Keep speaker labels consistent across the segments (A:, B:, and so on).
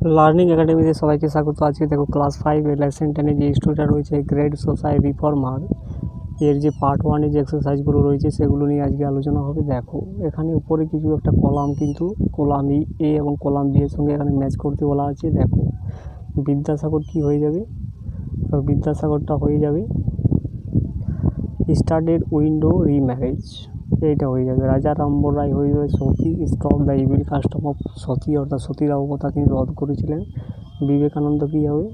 A: Learning একাডেমিতে সবাইকে স্বাগত। আজকে দেখো ক্লাস 5 এর লেসন 10 যে স্টুডেন্টটা রয়েছে গ্রেট সোসাইটি রিফর্মার এর যে পার্ট 1 এর যে এক্সারসাইজগুলো রয়েছে সেগুলো নিয়ে আজকে আলোচনা হবে। দেখো এখানে উপরে কিছু একটা কলাম, কিন্তু কলাম এ এবং কলাম বি এর সঙ্গে এখানে ম্যাচ করতে বলা আছে। দেখো বিদ্যাসাগর কি হয়ে যাবে, বিদ্যাসাগরটা হয়ে যাবে স্টার্টেড উইন্ডো রিম্যারেজ, এইটা হয়ে যাবে। রাজা রামমোহন রায় হয়ে যাবে sati stop the evil custom of sati, অর্থাৎ সতীর অবতা তিনি রদ করেছিলেন। বিবেকানন্দ কী হবে,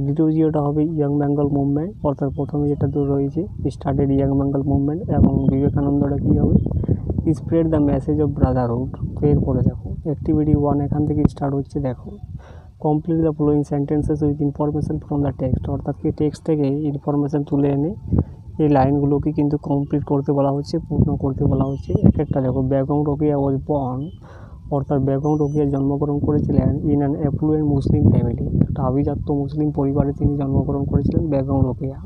A: দ্বিতীয়টা হবে ইয়াং বেঙ্গল মুভমেন্ট, অর্থাৎ প্রথমে যেটা তো রয়েছে স্টার্টেড ইয়াং বেঙ্গল মুভমেন্ট, এবং বিবেকানন্দটা কী হবে spread the message of Brotherhood. এরপরে দেখো অ্যাক্টিভিটি 1 এখান থেকে স্টার্ট হচ্ছে। দেখো complete the following sentences with information from the text, অর্থাৎ কি টেক্সট থেকে ইনফরমেশান তুলে এনে এই লাইনগুলোকে কিন্তু কমপ্লিট করতে বলা হচ্ছে, পূর্ণ করতে বলা হচ্ছে। এক একটা দেখো বেগম রোকেয়া ওয়াজ বর্ন, অর্থাৎ বেগম রোকেয়া জন্মগ্রহণ করেছিলেন in an effluent Muslim family, একটা আভিজাত্য মুসলিম পরিবারে তিনি জন্মগ্রহণ করেছিলেন বেগম রোকেয়া।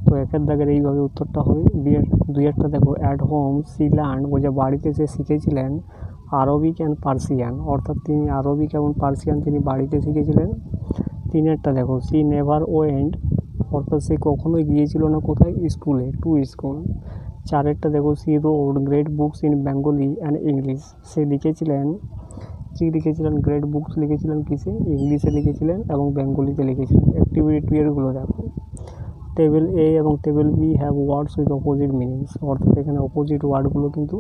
A: তো একের দাগের এইভাবে উত্তরটা হবে। দুইয়েরটা দেখো অ্যাট হোম সি লার্ন, ও যে বাড়িতে সে শিখেছিলেন আরবিক অ্যান্ড পার্সিয়ান, অর্থাৎ তিনি আরবিক এবং পার্সিয়ান তিনি বাড়িতে শিখেছিলেন। তিনেরটা দেখো সি নেভার ওয়েন্ট, অর্থাৎ সে কখনোই গিয়েছিল না কোথায়, স্কুলে, টু স্কুল। চারেরটা দেখো she wrote great books in Bengali and English, সে লিখেছিলেন গ্রেট বুকস লিখেছিলেন কিসে, ইংলিশে লিখেছিলেন এবং বেঙ্গলিতে লিখেছিলেন। অ্যাক্টিভিটি 2 এরগুলো দেখো টেবিল এ এবং table B have words with opposite meanings, অর্থাৎ এখানে অপোজিট ওয়ার্ডগুলো কিন্তু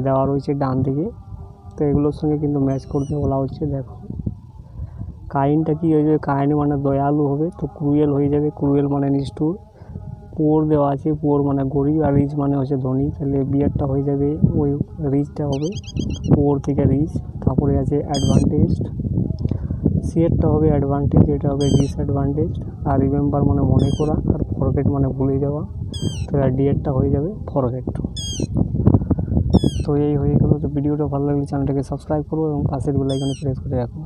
A: দেওয়া রয়েছে ডান দিকে, তো এগুলোর সঙ্গে কিন্তু ম্যাচ করতে বলা হচ্ছে। দেখো কাইন্ডটা কী হয়ে যাবে, কাইন্ড মানে দয়ালু হবে, তো ক্রুয়েল হয়ে যাবে, ক্রুয়েল মানে নিষ্ঠুর। পুয়ার দেওয়া আছে, পুয়ার মানে গরিব, আর রিচ মানে হচ্ছে ধনী, তাহলে বিয়ারটা হয়ে যাবে ওই রিচটা হবে পুয়ার থেকে রিচ। তারপরে আছে অ্যাডভান্টেজড, সিয়েরটা হবে অ্যাডভান্টেজ, এটা হবে ডিসঅ্যাডভান্টেজ। আর রিমেম্বার মানে মনে করা, আর ফরগেট মানে ভুলে যাওয়া, তাহলে ডিএরটা হয়ে যাবে ফরগেট। তো এই হয়ে গেল। তো ভিডিওটা ভালো লাগলে চ্যানেলটাকে সাবস্ক্রাইব করো এবং পাশের বেল আইকনে প্রেস করে রাখো।